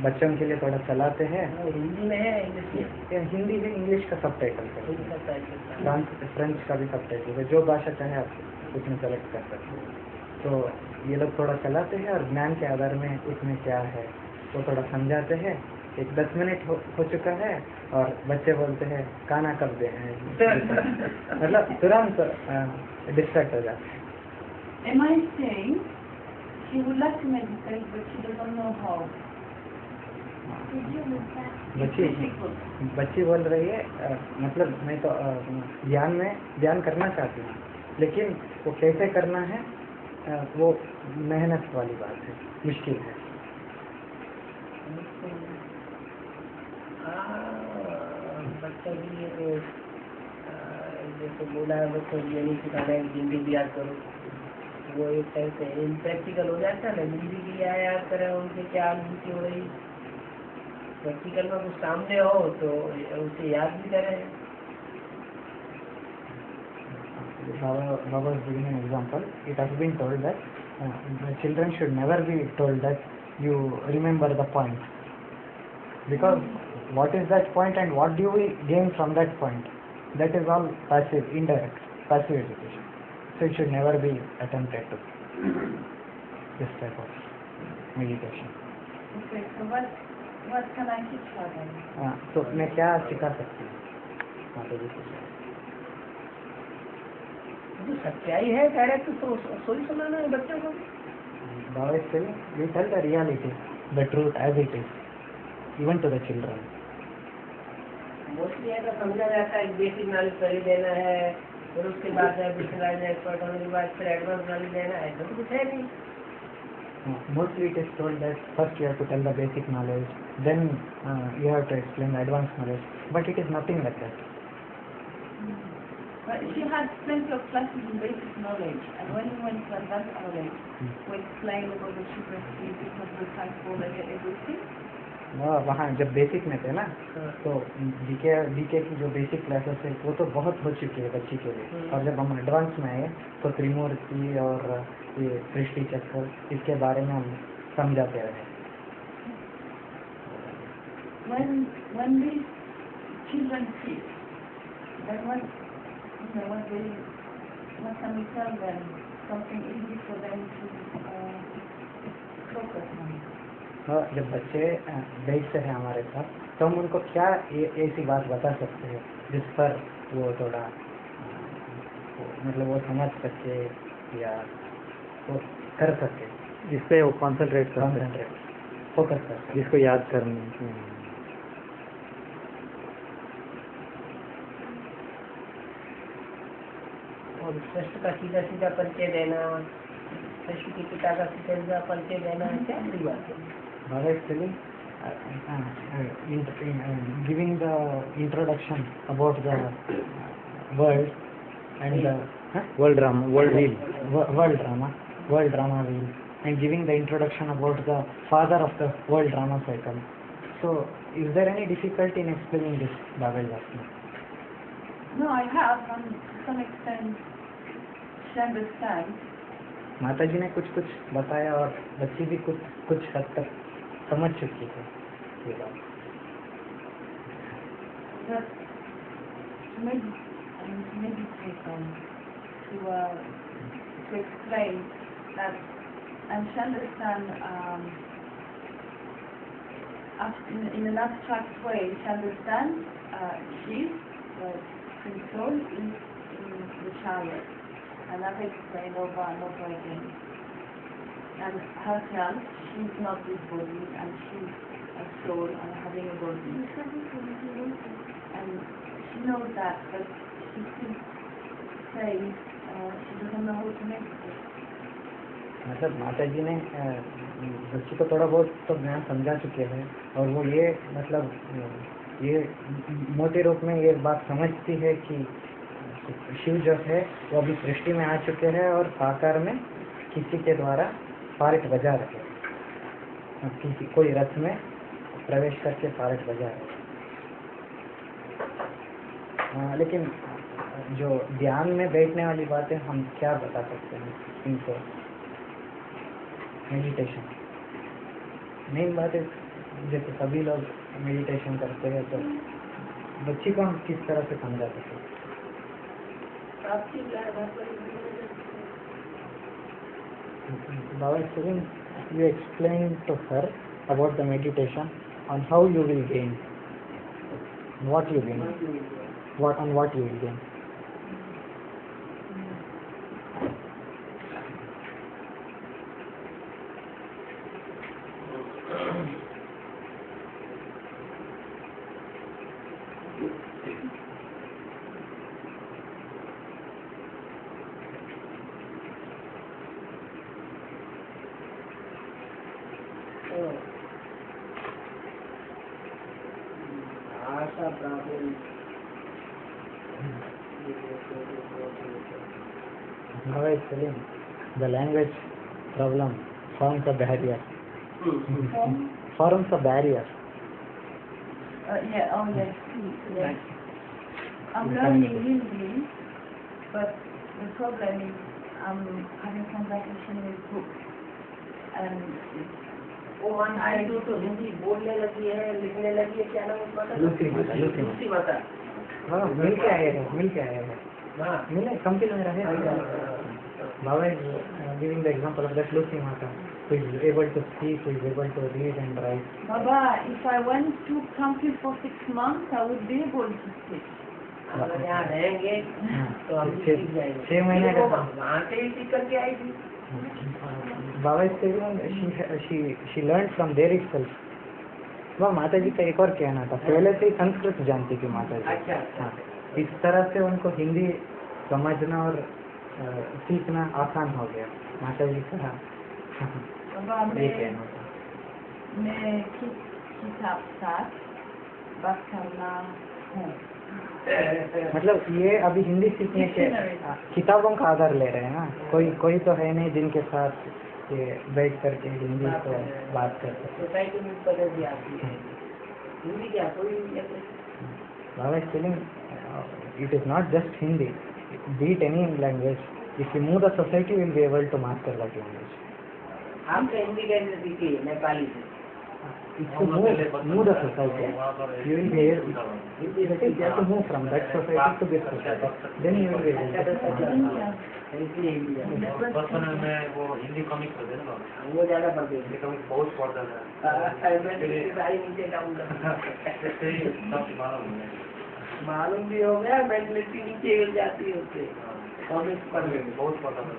बच्चों के लिए थोड़ा चलाते हैं, हिंदी में है, हिंदी है, इंग्लिश का सब टाइटल है, फ्रेंच का भी सब टाइटल है, जो भाषा चाहे आप उसमें सेलेक्ट कर सकते हैं। तो ये लोग थोड़ा चलाते हैं और ज्ञान के आधार में उसमें क्या है वो थोड़ा समझाते हैं। एक 10 मिनट हो चुका है और बच्चे बोलते हैं खाना कब दे हैं, मतलब तुरंत डिस्ट्रैक्ट हो जाते हैं। Am I saying she would like to meditate but she doesn't know how? बच्ची बोल रही है मतलब मैं तो ध्यान करना चाहती हूँ, लेकिन वो कैसे करना है वो मेहनत वाली बात है, मुश्किल है। बच्चों के लिए तो जैसे बोला है बच्चों को ये नहीं सिखाना है जिंदगी याद करो, वो एक टाइप से इम्प्रैक्टिकल हो जाता है ना, जिंदगी याद करें उनके क्या अनुभूति हो रही, प्रैक्टिकल में कुछ सामने हो तो उसे याद भी करें. Baba is giving an example. It has been told that the children should never be told that you remember the point, because what is that point and what do we gain from that point? That is all passive, indirect, passive education. So it should never be attempted to this type of meditation. Okay, so what can I teach her then? तो मैं क्या सिखा सकती हूँ माता जी को? जो सच्चाई है डायरेक्ट तो सोई सुनाना है बच्चों को. Baba is telling, we tell the reality, the truth as it is, even to the children. Mostly ऐसा समझा जाता है बेसिक नॉलेज कर देना है, फिर उसके बाद स्पेशलाइज एक्सपर्ट होने के बाद फिर एडवांस नॉलेज देना है, तो कुछ है नहीं. Mostly it is told that first you have to tell the basic knowledge, then you have to explain the advanced knowledge, but it is nothing like that. But she had plenty of classes in basic knowledge, and when you went to advanced knowledge, we explained about the super speed, the transport, everything. वहाँ जब basic में थे ना, तो DK की जो basic classes है वो तो बहुत हो चुकी है बच्ची के लिए, और जब हम एडवांस में आए तो त्रिमूर्ति और ये सृष्टि चक्र इसके बारे में हम समझाते रहे. When these children see, then what can we tell them? Something easy for them to focus on. जब बच्चे बैठते हैं हमारे साथ तो हम उनको क्या ऐसी बात बता सकते हैं जिस पर वो थोड़ा मतलब वो समझ सके या वो कर सके, जिस पे वो कॉन्सेंट्रेट फोकस कर सके, जिसको याद करने. और सृष्टि का सीधा सीधा परिचय देना, सृष्टि के पिता का सीधा सीधा परिचय देना, क्या बड़ी बात है. Baba is telling, giving the introduction about the world and the world drama, world drama wheel, and giving the introduction about the father of the world drama cycle. So, is there any difficulty in explaining this, Baba is asking? No, I have, and to some extent, she understands. माता जी ने कुछ बताया और बच्ची भी कुछ हद तक समझ चुकी है ये बात. But to meditate on, to explain that, and she understand in an abstract way. She understands she's the control in the chariot, and I've explained over and over again. And herself, she's not this body, and she's a soul and having a body. And she knows that, but she keeps saying she doesn't know how to make it. मतलब माता जी ने बच्ची को थोड़ा बहुत तो ज्ञान समझा चुके हैं, और वो ये मतलब ये मोटे रूप में ये बात समझती है कि शिव जो है वो अभी सृष्टि में आ चुके हैं और साकार में किसी के द्वारा पार्ट बजा रहे, किसी कोई रथ में प्रवेश करके पार्ट बजा रहे. लेकिन जो ध्यान में बैठने वाली बातें हम क्या बता सकते हैं इनको? मेडिटेशन मेन बात है, जैसे सभी लोग मेडिटेशन करते हैं तो बच्ची को हम किस तरह से समझा सकते हैं? Baba is saying, you explain to her about the meditation on how you will gain, what you gain, what you will gain. Baba is telling, the language problem forms a barrier. Forms a barrier. Yeah, oh yes, yes. I'm learning Hindi, but the problem is I'm having conversation with books, and वो मान आई तो हिंदी बोलने लगी है, लिखने लगी है, क्या नाम उसका था? लूसी माता, लूसी माता। लूसी माता। हाँ, मिल के आए हैं हाँ। मिले कंपनी में रहे Baba is giving the example of that Lucy Mata, who is able to speak, who is able to read and write. Baba, if I went to country for 6 months, I would be able to speak. अगर यहाँ रहेंगे तो हम भी सीख जाएंगे। 6 महीने वो का वहाँ से ही सीख करके आई थी। Baba is saying she learned from there itself. वह माता जी का एक और कहना था, पहले से ही संस्कृत जानती थी माता जी। अच्छा। हाँ, इस तरह से उनको हिंदी समझना और सीखना आसान हो गया। माता जी का बाबा, ये कहना था। मैं किताब साथ बात करना हूँ। मतलब ये अभी हिंदी सीखने के किताबों का आधार ले रहे हैं ना, कोई तो है नहीं जिनके साथ ये बैठ करके हिंदी को बात करते। सोसाइटी में पता भी आती है हिंदी क्या कोई Baba is telling it is not just Hindi, be it any language. If you move the society, you will be able to master that language. आपसे हिंदी कैसे सीखी नेपाली से? If you move the society, you will be able. You have to move from that society to this society. Then you will be able to. बचपन में वो Hindi comics होते हैं ना, वो ज़्यादा पढ़ते हिंदी कॉमिक्स बहुत पढ़ता था। मालूम भी हो गया, मेंटलिटी नीचे गिर जाती है उससे। कॉमिक्स पढ़ने में बहुत पढ़ता था।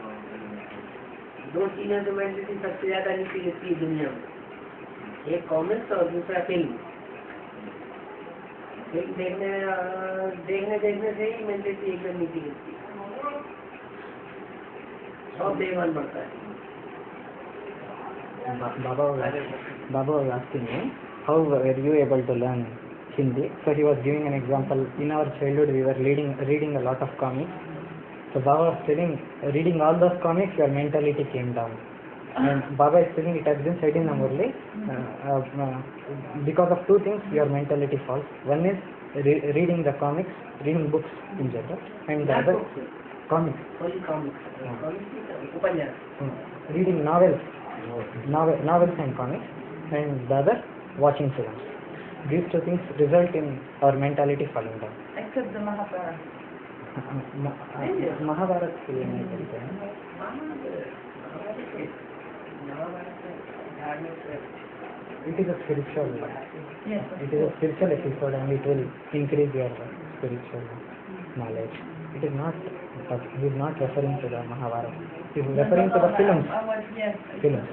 2 चीजें तो मेंटलिटी सबसे ज्यादा नीचे गिरती है दुनिया में, एक कॉमिक्स और दूसरा फिल्म। फिल्म देखने से ही मेंटलिटी एकदम नीचे गिरती है, और बेईमान बढ़ता है। Baba was asking me, how were you able to learn Hindi? So he was giving an example. In our childhood, we were reading a lot of comics. So Baba was telling, reading all those comics, your mentality came down. And Baba is telling it has been said in Amurli, because of 2 things, your mentality falls. One is reading the comics, reading books in general, and the other comics. Only comics. उपन्यास. Reading novels and comics, and the other watching films. These 2 things result in our mentality falling down. Except the Mahabharata. Mahabharat के लिए नहीं चलते हैं। It is a spiritual. Yes. It is a spiritual episode, and it will increase your spiritual knowledge. It is not. He is not referring to the Mahabharata. He is referring to the films. Films.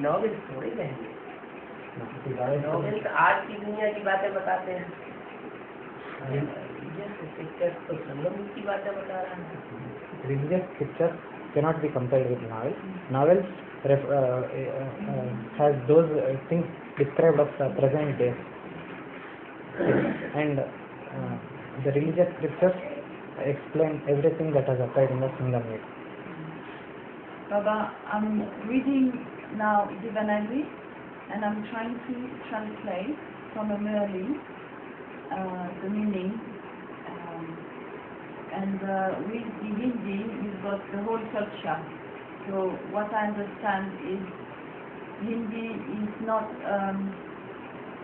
Novel थोड़ी रहेंगे, novel आज की दुनिया की बातें बताते हैं, pictures तो संगम की बातें बता रहा है। Religious pictures cannot be compared with novels. Novels has those things described of the present day, and the religious scriptures explain everything that has occurred in the kingdom yet. Baba, I'm reading now Devanagari, and I'm trying to translate from a Murli the meaning. And with the Hindi, you've got the whole culture. So what I understand is Hindi is not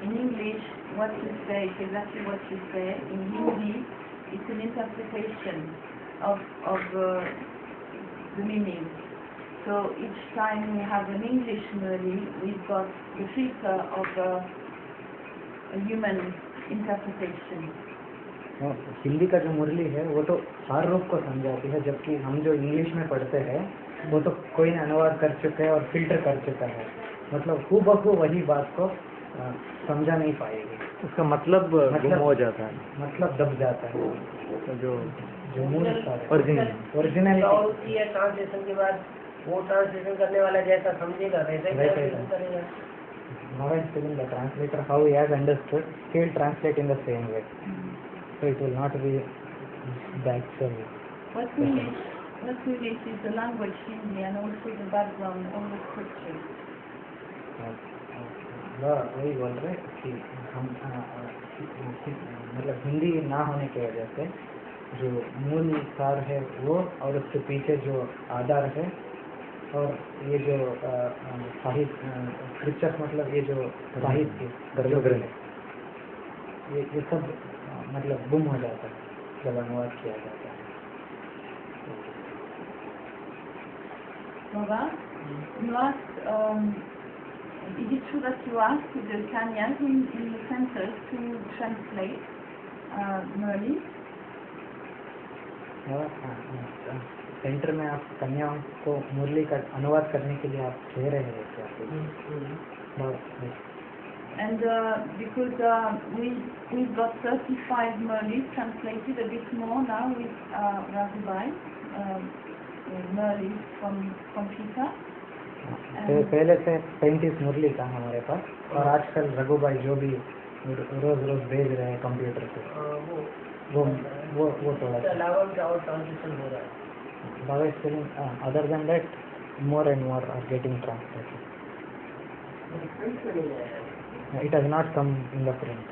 in English what you say is exactly what you say. In Hindi, it's an interpretation of the meaning. So each time we have an English Murli, we've got the filter of a human interpretation. Hindi का जो मुरली है वो तो हर रूप को समझाती है, जबकि हम जो इंग्लिश में पढ़ते हैं वो तो कोई ने अनुवाद कर चुका है और फिल्टर कर चुका है, मतलब हूबहू वही बात को समझा नहीं पाएगी, उसका मतलब गुम हो जाता है, मतलब दब जाता है जो मूल ओरिजिनल होती है। ट्रांसलेशन के बाद वो ट्रांसलेशन करने वाला जैसा समझेगा वैसा ही ट्रांसलेशन करेगा। Now I am telling the translator how he has understood, he will translate in the same way. So it will not be the actual. What's English is the language Hindi and also the background of the scriptures. वही बोल रहे कि हम मतलब हिंदी ना होने की वजह से जो मूल सार है वो और उसके पीछे जो आधार है और ये जो साहित्य स्क्रिप्चर मतलब ये जो साहित्य ग्रंथ ये सब मतलब गुम हो जाता है जब अनुवाद किया जाता है. Baba, you asked, is it true that you asked the Kanyas in the centers to translate Murli? Centre में आप कन्याओं को मुरली का अनुवाद करने के लिए आप कह रहे हैं क्या? And because we've got 35 Murlis translated, a bit more now with Raghubhai, Murlis from Pita. पहले से 35 मुरली था हमारे पास और आजकल रघुभाई जो भी रोज भेज रहे हैं कंप्यूटर पे वो थोड़ा अलावा और ट्रांसलेशन हो रहा है. Baba is telling other than that more and more are getting translated. It has not come in the print.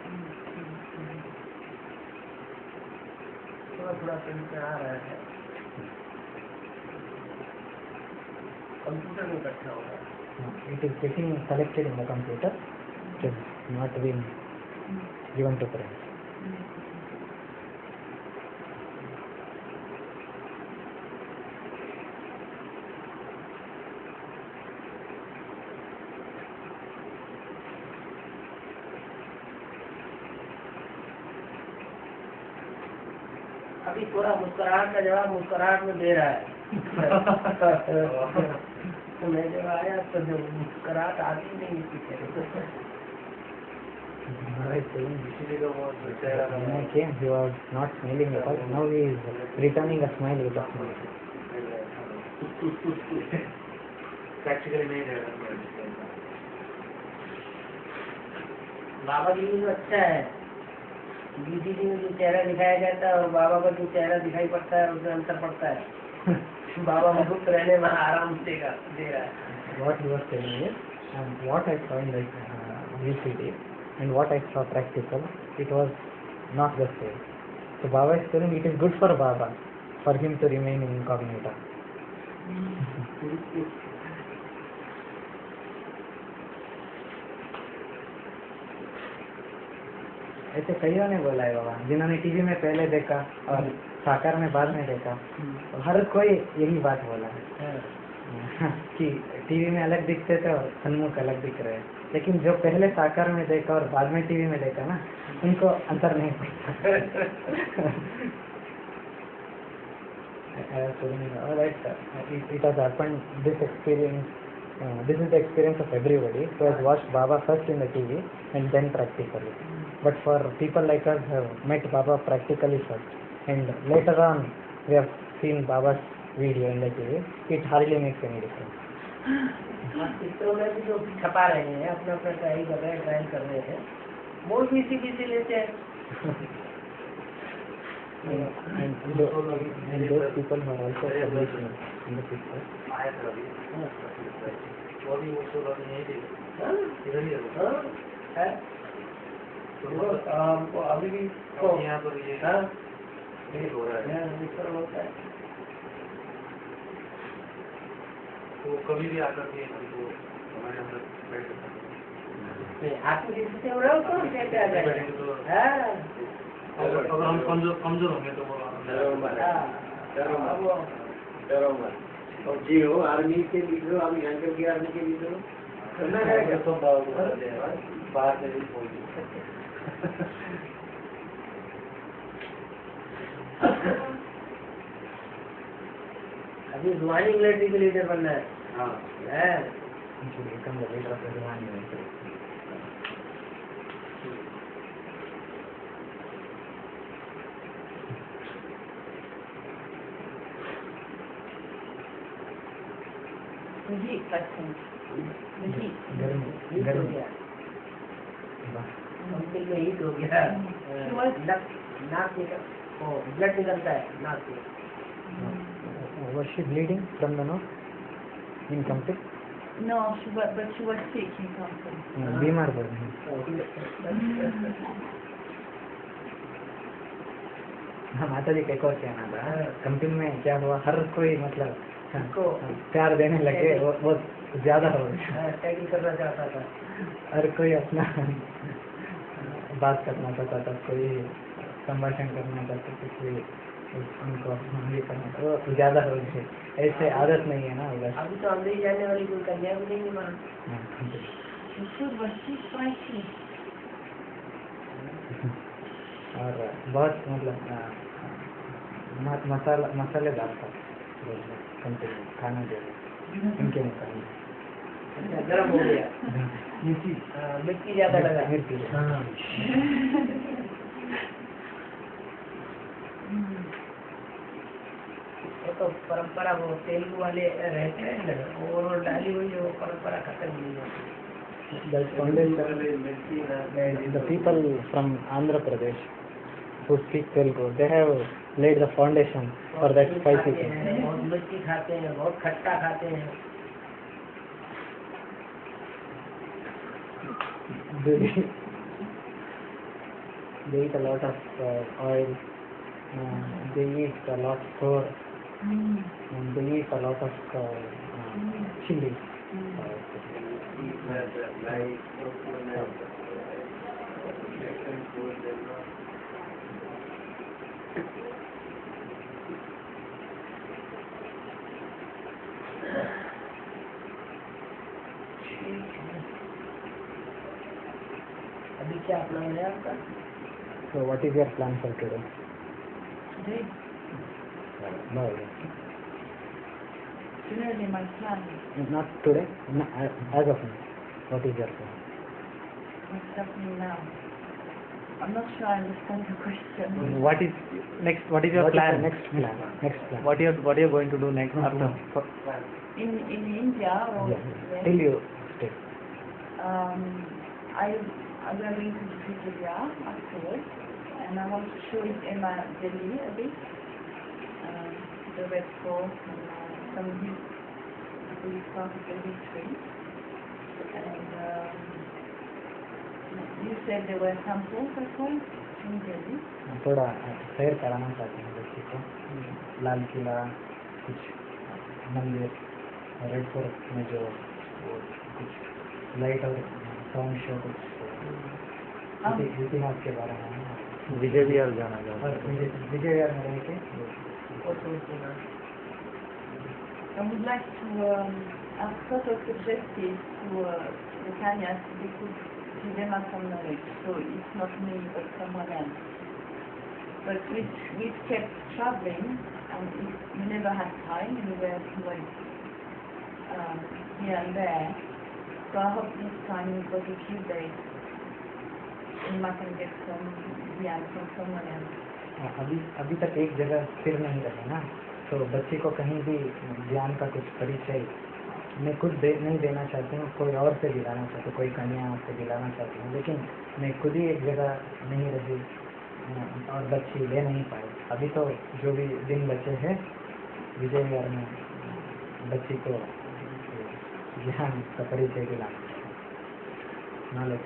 थोड़ा प्रिंट में आ रहा है, कंप्यूटर में इकट्ठा हो रहा है. It is getting collected in the computer. It is not being given to print. अभी थोड़ा मुस्कुराहट का जवाब मुस्कुराहट में दे रहा है. तो मैं जब आया तो जब मुस्कुराहट आती नहीं थी. When I came, he was not smiling at all. Now he is returning a smile with a smile. Practically नहीं दे रहा. बाबा जी भी अच्छा है. बीजी जी में जो चेहरा दिखाया जाता है और बाबा का जो चेहरा दिखाई पड़ता है उसमें अंतर पड़ता है. बाबा मुक्त रहने में आराम दे रहा है. What he was telling is, and what I saw in the VCD and what I saw practical, it was not the same. So Baba is telling it is good for Baba, for him to remain incognito. ऐसे कईयों ने बोला है बाबा, जिन्होंने TV में पहले देखा और साकार में बाद में देखा, हर कोई यही बात बोला है कि टीवी में अलग दिखते थे और सन्मुख अलग दिख रहे हैं. लेकिन जो पहले साकार में देखा और बाद में टीवी में देखा ना, उनको अंतर नहीं पड़ता. It has happened, this experience, this is the experience of everybody who has watched Baba first in the TV and then practically. But for people like us who have met Baba practically first and later on we have seen Baba's video in the TV, it hardly makes any difference. चित्रों में भी जो छपा रहे हैं अपना अपना try कर रहे हैं, ट्रायल कर रहे हैं, बोल भी इसी से लेते हैं. and those people who are also publishing in the picture. वो भी उसको नहीं देगा. इधर ही है. तो अभी भी यहाँ पर ये हो रहा है. होता है. तो कभी भी आकर के हमको हमारे अंदर बैठ सकते हैं. आत्मविश्वास हो रहा है तो कैसे आ जाएगा. अगर हम कमजोर होंगे तो वो डरो मत. और जी हो आर्मी के लीडर, अभी शंकर की आर्मी के लीडर करना है तो बाहर से भी बोल. अभी जुआनी मिलिट्री के लीडर बनना है. हाँ है. Become the leader of the Divine Military. The heat, I think. The heat. Heat हो गया. दिल में हीट हो गया. नाक निकल, ब्लड निकलता है नाक से. Was she bleeding from the nose? Incomplete? No, but she was sick in something. बीमार पड़ गई। हाँ माता जी का एक और कहना था, कंपनी में क्या हुआ, हर कोई मतलब प्यार देने लगे, वो बहुत ज्यादा हो गया, टैगिंग करना चाहता था। हर कोई अपना बात करना चाहता था, कोई संभाषण करना चाहता था, कोई उनको ये करना था, वो ज्यादा हो गए। ऐसे आदत नहीं है ना उधर। अभी तो अंदर जाने वाली कोई कन्या भी नहीं है वहाँ। और बहुत मतलब मसालेदार था कंटिन्यू खाना जो इनके मुकाबले। अच्छा, गर्म हो गया। मिर्ची ज्यादा लगा। मिर्ची हाँ। वो तो परंपरा वो तेलुगु वाले रहते हैं ना, वो डाली हुई वो परंपरा खत्म नहीं है। The people from Andhra Pradesh who speak Telugu, they have laid the foundation for that spicy thing. बहुत मिर्ची खाते हैं, बहुत खट्टा खाते हैं। They eat a lot of oil, they eat a lot of flour, and they eat a lot of chili. अभी क्या प्लान है आपका? So what is your plan for today? Today, No, generally my plan not today. No, as of now, what is your plan? is happening now. I'm not sure I understand the question. What is next? What is your What is plan? the next plan? Next plan. What you're going to do next after? In India or Yeah. Till you stay. I'm going to Pretoria afterwards, and I want to show it in my Delhi a bit, the Red Fort and some history part of the history. And you said there were temples as well in Delhi. थोड़ा सैर कराना चाहते हैं बच्चे को, लाल किला, कुछ मंदिर, red fort में जो वो कुछ लाइट और साउंड शो, कुछ इतिहास के बारे में, विजय विहार जाना चाहता और हूँ। विजय विहार में रह के वो सोचना। I would like to, I've sort of suggested to the Kenyans they could give them some knowledge, so it's not me but someone else. But we kept traveling, and we never had time, and we went here and there. So I hope this time we've got a few days, and I can get some ideas from someone else. अभी तक एक जगह स्थिर नहीं रहे ना, तो बच्चे को कहीं भी ज्ञान का कुछ परिचय मैं खुद नहीं देना चाहती हूँ, कोई और से दिलाना चाहती हूँ, कोई कन्या से दिलाना चाहती हूँ, लेकिन मैं खुद ही एक जगह नहीं रही और बच्चे ले नहीं पाए। अभी तो जो भी दिन बचे हैं विजय विहार में बच्ची को ज्ञान का परिचय दिलाना, नॉलेज।